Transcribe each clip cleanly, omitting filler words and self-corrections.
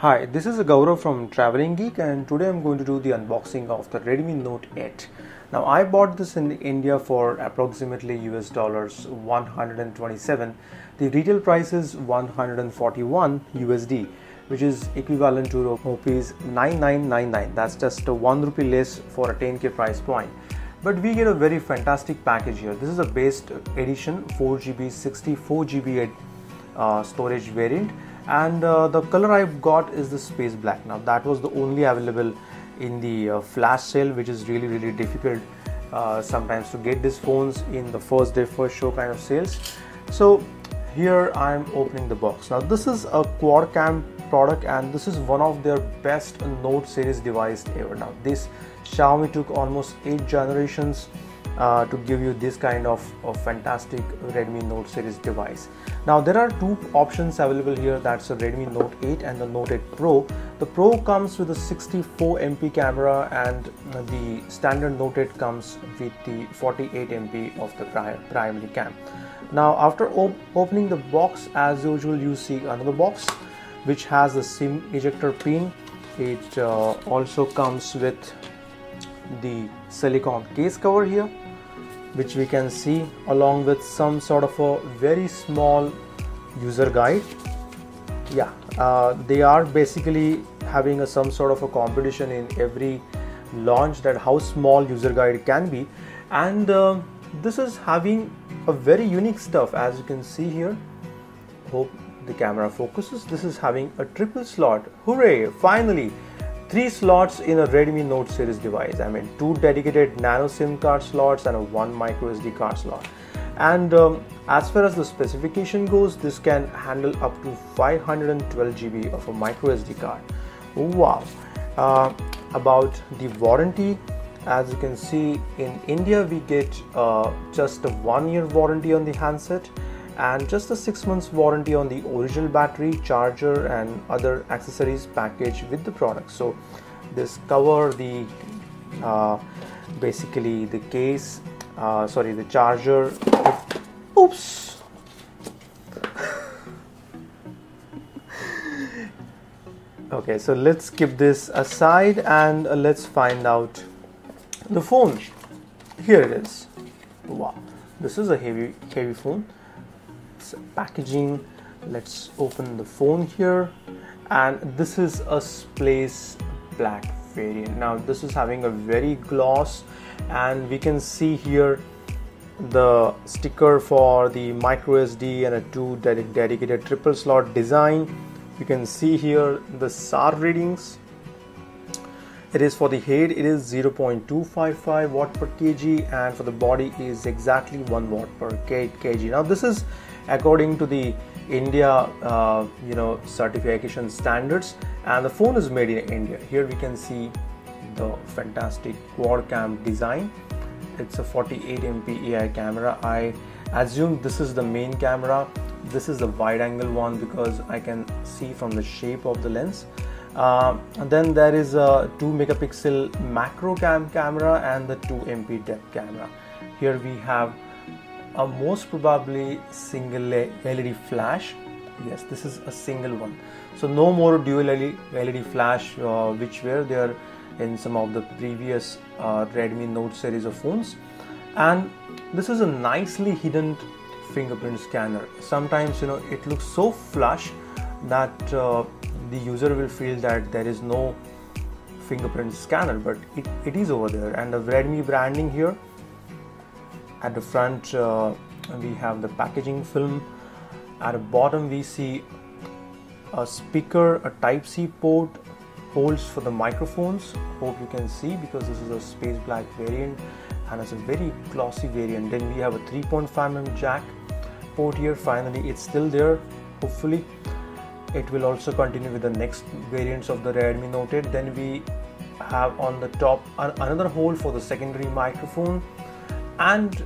Hi, this is Gaurav from TravellinGeek, and today I'm going to do the unboxing of the Redmi Note 8. Now I bought this in India for approximately US dollars 127. The retail price is 141 USD, which is equivalent to rupees 9999. That's just a 1 rupee less for a 10k price point. But we get a very fantastic package here. This is a base edition 4GB 64GB storage variant, and the color I've got is the space black. Now that was the only available in the flash sale, which is really difficult sometimes to get these phones in the first day first show kind of sales. So here I'm opening the box. Now this is a quad cam product, and this is one of their best Note series device ever. Now this Xiaomi took almost 8 generations to give you this kind of fantastic Redmi Note series device. Now there are two options available here, that's the Redmi Note 8 and the Note 8 Pro. The Pro comes with a 64 MP camera, and the standard Note 8 comes with the 48 MP of the primary cam. Now after opening the box, as usual, you see another box which has the SIM ejector pin. It also comes with the silicone case cover here, which we can see, along with some sort of a very small user guide. They are basically having some sort of a competition in every launch that how small user guide can be, and this is having a very unique stuff, as you can see here. Hope the camera focuses. This is having a triple slot. Hooray! Finally, 3 slots in a Redmi Note series device. I mean, 2 dedicated nano SIM card slots and a 1 micro SD card slot. And as far as the specification goes, this can handle up to 512 GB of a micro SD card. Wow! About the warranty, as you can see, in India we get just a 1-year warranty on the handset, and just a 6 months warranty on the original battery, charger and other accessories packaged with the product. So this cover the basically the case, the charger. Oops. Okay, so let's keep this aside and let's find out the phone. Here it is. Wow, this is a heavy phone. Packaging, let's open the phone here, and this is a space black variant. Now this is having a very gloss, and we can see here the sticker for the micro SD and a 2 dedicated triple slot design. You can see here the SAR readings. It is for the head, it is 0.255 watt per kg, and for the body is exactly 1 watt per kg. Now this is according to the India certification standards, and the phone is made in India. Here we can see the fantastic quad cam design. It's a 48 MP AI camera. I assume this is the main camera. This is the wide angle one because I can see from the shape of the lens. And then there is a 2 megapixel macro camera and the 2 MP depth camera. Here we have a most probably single LED flash. Yes, this is a single one. So no more dual LED flash, which were there in some of the previous Redmi Note series of phones. And this is a nicely hidden fingerprint scanner. Sometimes it looks so flush that the user will feel that there is no fingerprint scanner, but it is over there. And the Redmi branding here. At the front we have the packaging film. At the bottom we see a speaker, a Type-C port, holes for the microphones. Hope you can see because this is a space black variant and it's a very glossy variant. Then we have a 3.5mm jack port here. Finally it's still there. Hopefully it will also continue with the next variants of the Redmi Note 8. Then we have on the top another hole for the secondary microphone, and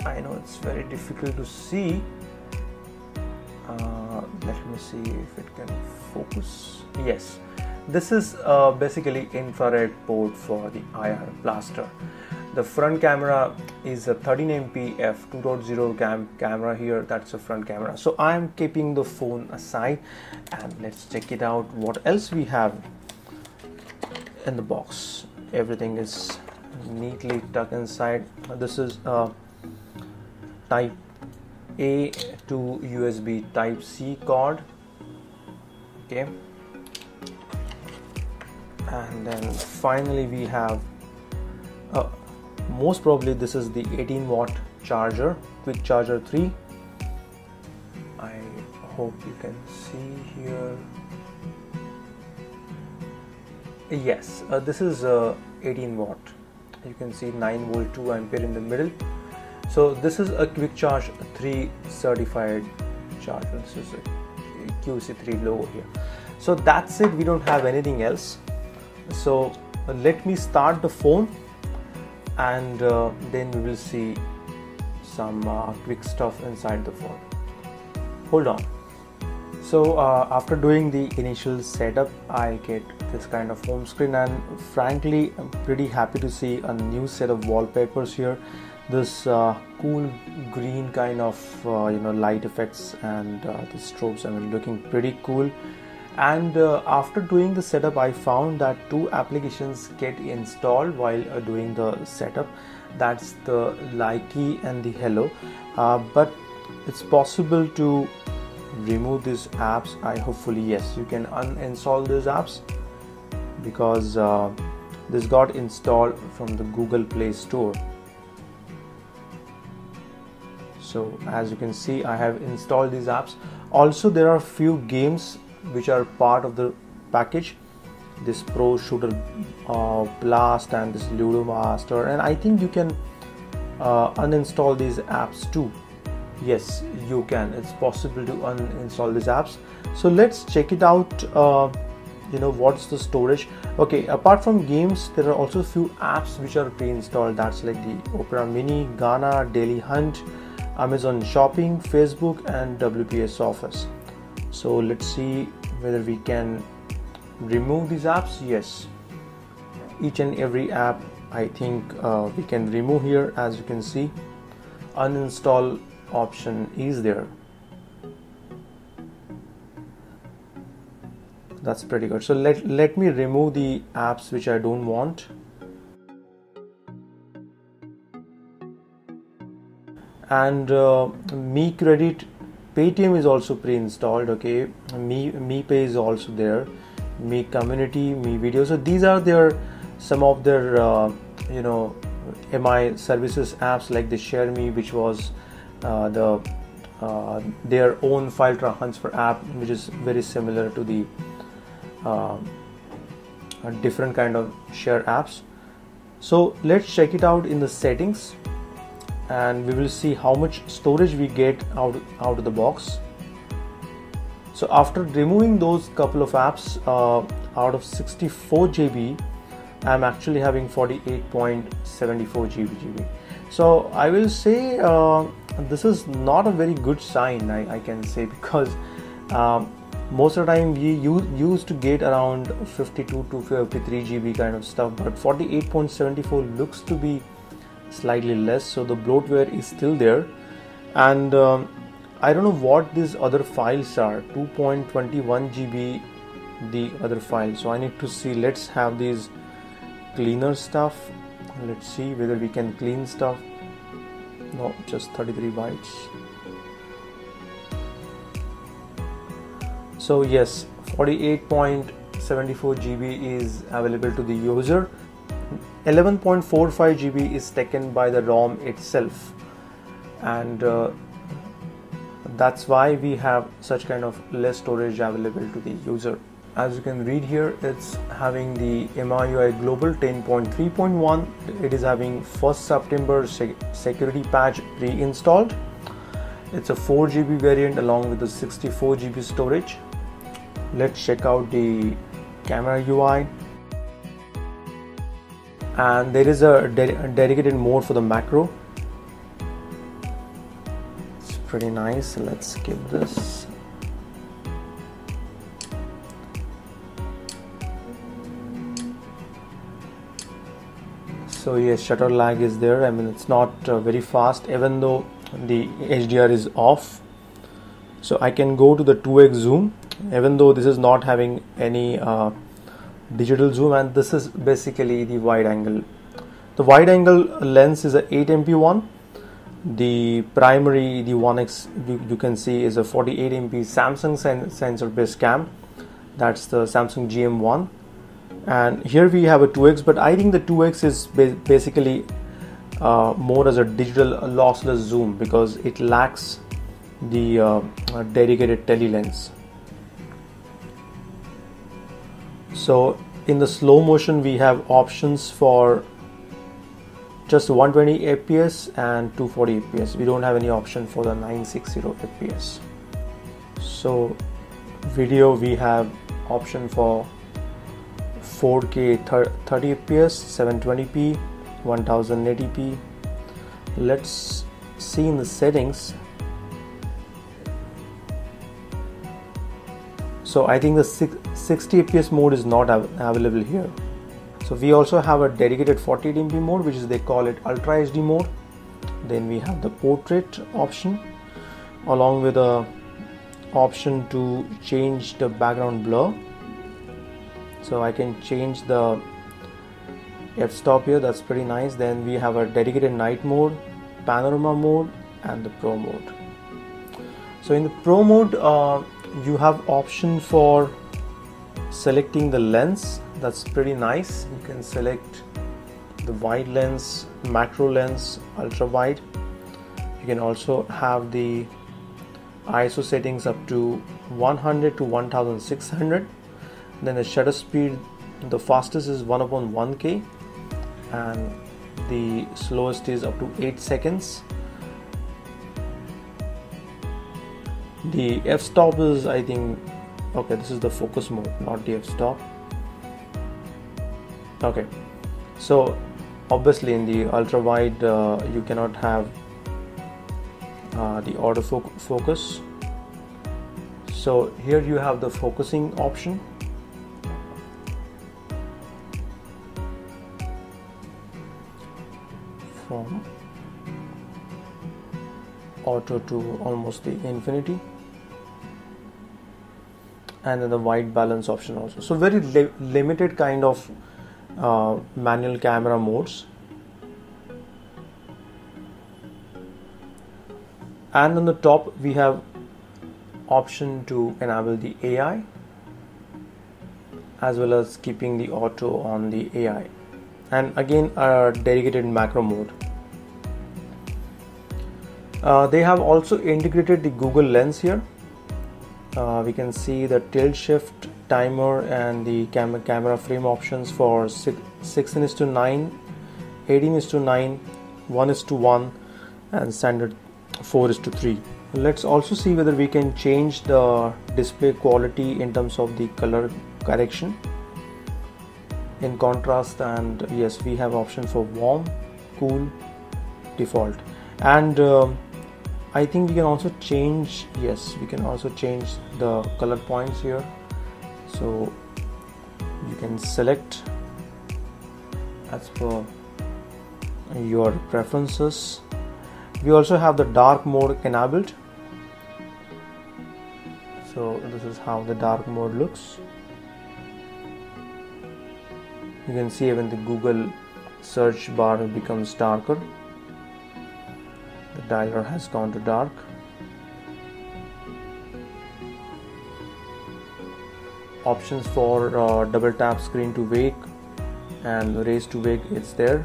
I know it's very difficult to see. Let me see if it can focus. Yes, this is basically infrared port for the IR blaster. The front camera is a 13MP f2.0 camera here. That's a front camera. So I'm keeping the phone aside, and let's check it out. What else we have in the box? Everything is neatly tucked inside. This is type A to USB type C cord. Okay, and then finally we have most probably this is the 18-watt charger, quick charger 3. I hope you can see here. Yes, this is 18-watt. You can see 9-volt 2 ampere in the middle. So this is a quick charge 3 certified charger. This is a QC3 logo here. So that's it. We don't have anything else. So let me start the phone, and then we will see some quick stuff inside the phone. Hold on. So after doing the initial setup, I get this kind of home screen, and frankly I'm pretty happy to see a new set of wallpapers here. This cool green kind of light effects, and the strobes are looking pretty cool. And after doing the setup, I found that 2 applications get installed while doing the setup. That's the Likey and the Hello, but it's possible to remove these apps. Hopefully yes, you can uninstall these apps, because this got installed from the Google Play Store. So as you can see, I have installed these apps. Also, there are few games which are part of the package. This Pro Shooter Blast and this Ludo Master, and I think you can uninstall these apps too. Yes, you can. It's possible to uninstall these apps. So let's check it out. What's the storage? Okay, apart from games, there are also a few apps which are pre-installed. That's like the Opera Mini, Ghana, Daily Hunt, Amazon Shopping, Facebook, and WPS Office. So let's see whether we can remove these apps. Yes, each and every app I think we can remove here. As you can see, uninstall option is there. That's pretty good. So let me remove the apps which I don't want. And Mi Credit, Paytm is also pre-installed. Okay, Mi Pay is also there. Mi Community, Mi Video. So these are some of their MI services apps, like the Share Me, which was their own file transfer app, which is very similar to the different kind of share apps. So let's check it out in the settings, and we will see how much storage we get out of the box. So after removing those couple of apps, out of 64 GB, I'm actually having 48.74 GB. So I will say this is not a very good sign, I can say, because most of the time we used to get around 52 to 53 GB kind of stuff, but 48.74 looks to be slightly less. So the bloatware is still there, and I don't know what these other files are. 2.21 GB the other file, so I need to see. Let's have these cleaner stuff. Let's see whether we can clean stuff. No, just 33 bytes. So yes, 48.74 GB is available to the user. 11.45 GB is taken by the ROM itself, and that's why we have such kind of less storage available to the user. As you can read here, it's having the MIUI Global 10.3.1. It is having 1st September security patch pre-installed. It's a 4 GB variant along with the 64 GB storage. Let's check out the camera UI. And there is a dedicated mode for the macro. It's pretty nice. Let's skip this. So yes, shutter lag is there. I mean, it's not very fast even though the HDR is off. So I can go to the 2x zoom even though this is not having any digital zoom, and this is basically the wide angle. The wide angle lens is a 8MP one. The primary, the 1x, you can see is a 48MP Samsung sensor based cam. That's the Samsung GM1. And here we have a 2x, but I think the 2x is basically more as a digital lossless zoom because it lacks the dedicated tele lens. So in the slow motion we have options for just 120 fps and 240 fps. We don't have any option for the 960 fps. So video, we have option for 4K 30 fps, 720p, 1080p. Let's see in the settings. So I think the 60 fps mode is not available here. So we also have a dedicated 48MP mode, which is, they call it Ultra HD mode. Then we have the portrait option along with a option to change the background blur. So I can change the f-stop here, that's pretty nice. Then we have a dedicated night mode, panorama mode, and the pro mode. So in the pro mode you have option for selecting the lens. That's pretty nice. You can select the wide lens, macro lens, ultra wide. You can also have the ISO settings up to 100 to 1600. Then the shutter speed, the fastest is 1/1K and the slowest is up to 8 seconds. The f-stop is, I think, okay, this is the focus mode, not the f-stop. Okay, so obviously in the ultra wide you cannot have the autofocus. So here you have the focusing option. From auto to almost the infinity, and then the white balance option also. So very limited kind of manual camera modes. And on the top we have option to enable the AI as well as keeping the auto on the AI, and again a dedicated macro mode. They have also integrated the Google Lens here. We can see the tilt shift timer and the camera frame options for 16:9, 18:9, 1:1 and standard 4:3. Let's also see whether we can change the display quality in terms of the color correction in contrast, and yes, we have option for warm, cool, default, and I think we can also change, yes, we can also change the color points here. So you can select as per your preferences. We also have the dark mode enabled. So this is how the dark mode looks. You can see even the Google search bar becomes darker. The dialer has gone to dark. Options for double tap screen to wake and raise to wake, it's there.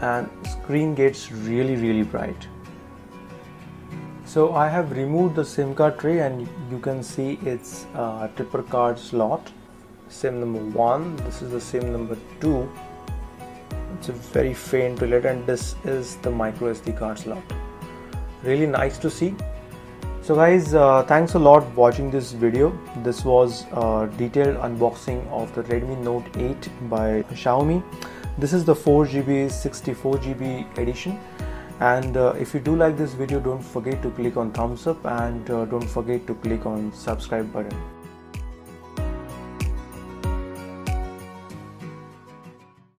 And screen gets really bright. So I have removed the SIM card tray, and you can see it's a triple card slot. SIM number 1, this is the SIM number 2. It's a very faint red, and this is the micro SD card slot. Really nice to see. So guys, thanks a lot watching this video. This was a detailed unboxing of the Redmi Note 8 by Xiaomi. This is the 4GB 64GB edition, and if you do like this video, don't forget to click on thumbs up, and don't forget to click on subscribe button.